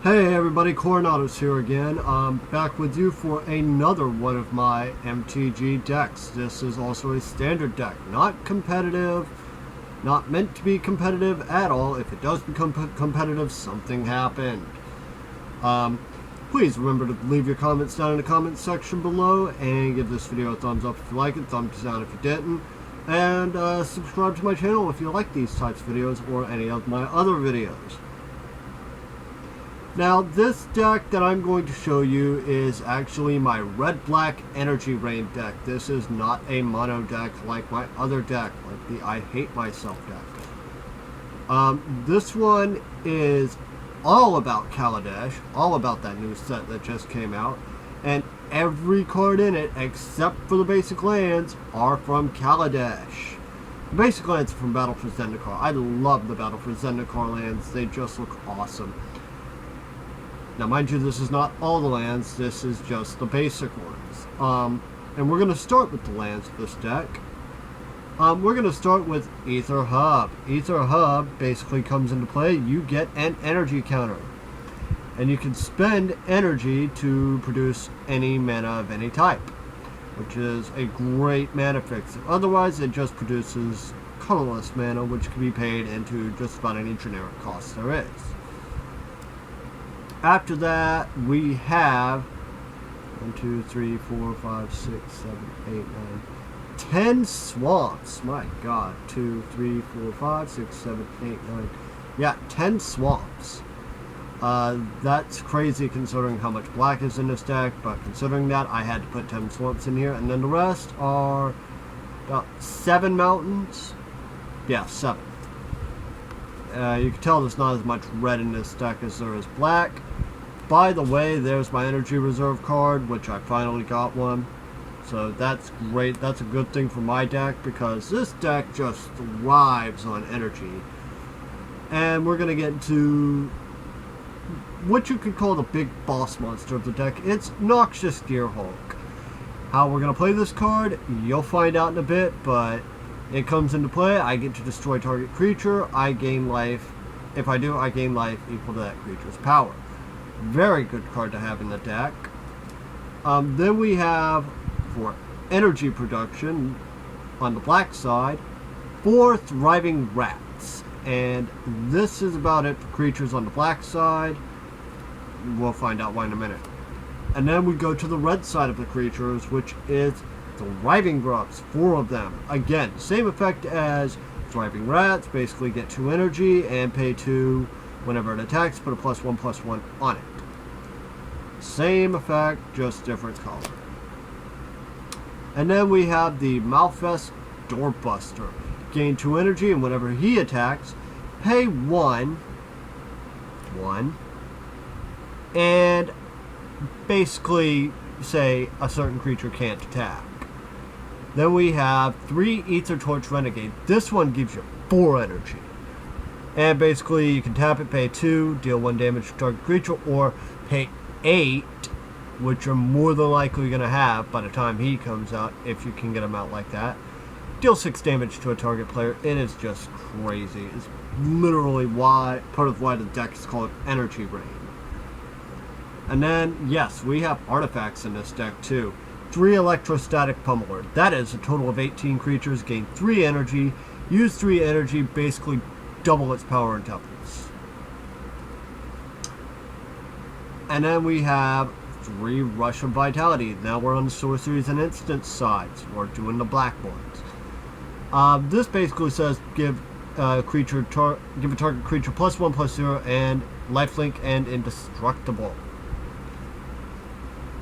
Hey everybody, Coronados here again. I'm back with you for another one of my MTG decks. This is also a standard deck, not competitive, not meant to be competitive at all. If it does become competitive, something happened. Please remember to leave your comments down in the comments section below and give this video a thumbs up if you like it, thumbs down if you didn't, and subscribe to my channel if you like these types of videos or any of my other videos. Now, this deck that I'm going to show you is actually my red-black energy rain deck. This is not a mono deck like my other deck, like the I Hate Myself deck. This one is all about Kaladesh, all about that new set that just came out, and every card in it, except for the basic lands, are from Kaladesh. The basic lands are from Battle for Zendikar. I love the Battle for Zendikar lands. They just look awesome. Now, mind you, this is not all the lands, this is just the basic ones. And we're going to start with the lands of this deck. We're going to start with Aether Hub. Aether Hub basically comes into play. You get an energy counter. And you can spend energy to produce any mana of any type, which is a great mana fix. Otherwise, it just produces colorless mana, which can be paid into just about any generic cost there is. After that, we have 1, 2, 3, 4, 5, 6, 7, 8, 9, 10 swamps. My god. 2, 3, 4, 5, 6, 7, 8, 9. Yeah, 10 swamps. That's crazy considering how much black is in this deck, but considering that, I had to put 10 swamps in here, and then the rest are about 7 mountains. Yeah, 7. You can tell there's not as much red in this deck as there is black. By the way, there's my energy reserve card, which I finally got one. So that's great. That's a good thing for my deck because this deck just thrives on energy. And we're going to get into what you could call the big boss monster of the deck. It's Noxious Gearhulk. How we're going to play this card, you'll find out in a bit, but it comes into play. I get to destroy target creature. I gain life. If I do, I gain life equal to that creature's power. Very good card to have in the deck. Then we have, for energy production, on the black side, 4 Thriving Rats. And this is about it for creatures on the black side. We'll find out why in a minute. And then we go to the red side of the creatures, which is Thriving Grubs, 4 of them. Again, same effect as Thriving Rats, basically get 2 energy and pay 2 whenever it attacks, put a +1/+1 on it. Same effect, just different color. And then we have the Maulfist Doorbuster. Gain 2 energy, and whenever he attacks, pay 1, and basically say a certain creature can't attack. Then we have 3 Aethertorch Renegade. This one gives you 4 energy. And basically you can tap it, pay 2, deal 1 damage to target creature, or pay 8, which you're more than likely going to have by the time he comes out, if you can get him out like that. Deal 6 damage to a target player. It is just crazy. It's literally part of why the deck is called Energy Rain. And then, yes, we have artifacts in this deck too. 3 Electrostatic Pummler. That is a total of 18 creatures, gain 3 energy, use 3 energy, basically double its power and toughness. And then we have 3 Rush of Vitality. Now we're on the Sorceries and Instants sides. We're doing the black ones. This basically says give a target creature +1/+0 and lifelink and indestructible.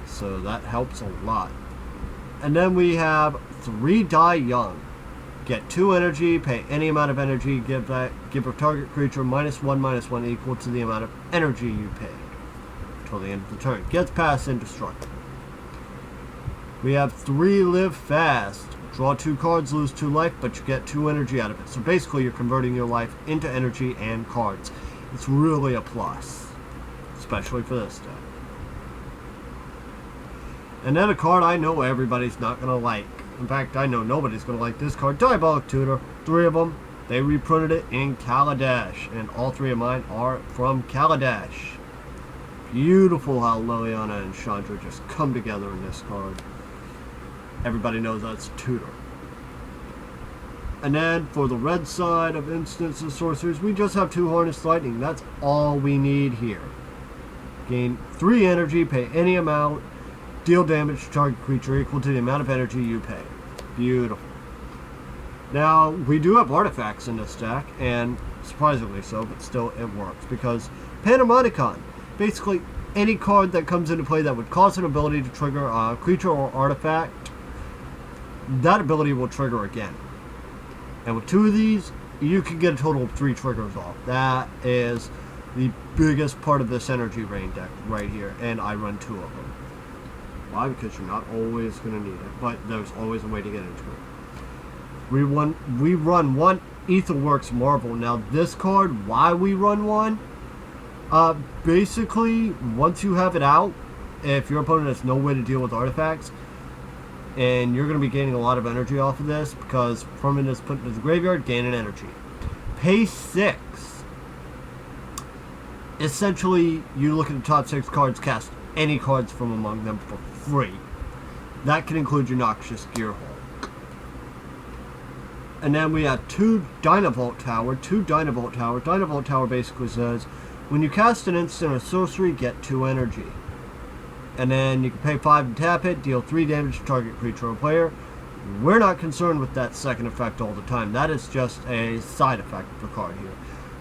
So that helps a lot. And then we have 3 Die Young. Get 2 energy, pay any amount of energy, give a target creature -1/-1 equal to the amount of energy you paid until the end of the turn. Gets past indestructible. We have 3 Live Fast. Draw 2 cards, lose 2 life, but you get 2 energy out of it. So basically you're converting your life into energy and cards. It's really a plus, especially for this deck. And then a card I know everybody's not going to like. In fact, I know nobody's going to like this card. Diabolic Tutor. 3 of them. They reprinted it in Kaladesh. And all 3 of mine are from Kaladesh. Beautiful how Liliana and Chandra just come together in this card. Everybody knows that's Tutor. And then for the red side of instants and sorceries, we just have 2 Harness Lightning. That's all we need here. Gain 3 energy, pay any amount, deal damage to target creature equal to the amount of energy you pay. Beautiful. Now, we do have artifacts in this deck, and surprisingly so, but still it works, because Panharmonicon, basically any card that comes into play that would cause an ability to trigger a creature or artifact, that ability will trigger again. And with 2 of these, you can get a total of 3 triggers off. That is the biggest part of this energy rain deck right here, and I run 2 of them. Why? Because you're not always going to need it, but there's always a way to get into it. We run 1 Aetherworks Marvel. Now this card, why we run 1? Basically, once you have it out, if your opponent has no way to deal with artifacts, and you're going to be gaining a lot of energy off of this, because permanent is put into the graveyard, gain an energy. Pay 6. Essentially, you look at the top 6 cards, cast any cards from among them for free. That can include your Noxious Gearhulk. And then we have 2 Dynavolt Tower. Dynavolt Tower basically says, when you cast an instant or sorcery, get 2 energy. And then you can pay 5 to tap it, deal 3 damage to target creature or player. We're not concerned with that second effect all the time. That is just a side effect of the card here.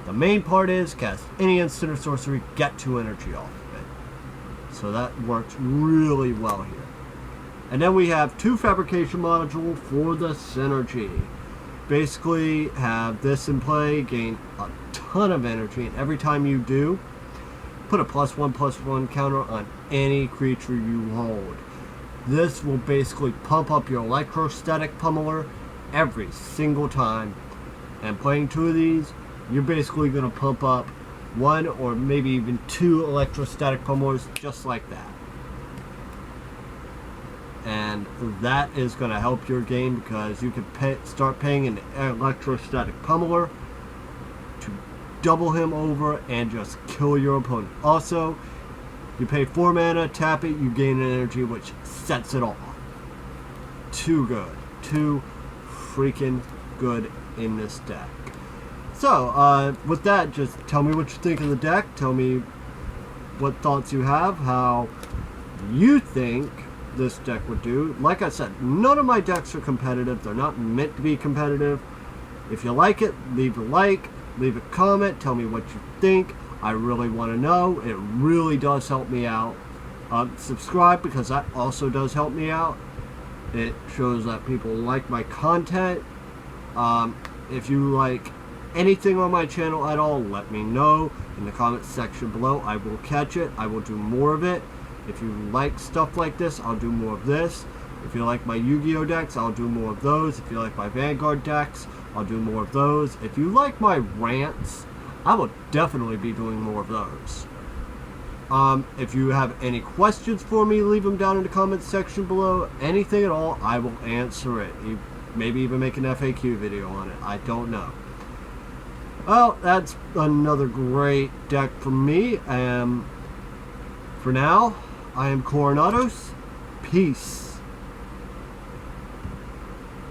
The main part is cast any instant or sorcery, get 2 energy off of it. So that works really well here. And then we have 2 Fabrication Module for the synergy. Basically, have this in play, gain a ton of energy, and every time you do, put a +1/+1 counter on any creature you hold. This will basically pump up your Electrostatic Pummler every single time. And playing 2 of these, you're basically going to pump up 1 or maybe even 2 Electrostatic Pummlers just like that. And that is going to help your game, because you can start paying an Electrostatic Pummler to double him over and just kill your opponent. Also, you pay 4 mana, tap it, you gain an energy, which sets it off. Too good. Too freaking good in this deck. So, with that, just tell me what you think of the deck. Tell me what thoughts you have, how you think this deck would do. Like I said, none of my decks are competitive. They're not meant to be competitive. If you like it, leave a like, leave a comment, tell me what you think. I really want to know. It really does help me out. Subscribe, because that also does help me out. It shows that people like my content. If you like anything on my channel at all, let me know in the comments section below. I will catch it. I will do more of it. If you like stuff like this, I'll do more of this. If you like my Yu-Gi-Oh decks, I'll do more of those. If you like my Vanguard decks, I'll do more of those. If you like my rants, I will definitely be doing more of those. If you have any questions for me, leave them down in the comments section below. Anything at all, I will answer it. Maybe even make an FAQ video on it. I don't know. Well, that's another great deck from me. For now, I am Coronados. Peace.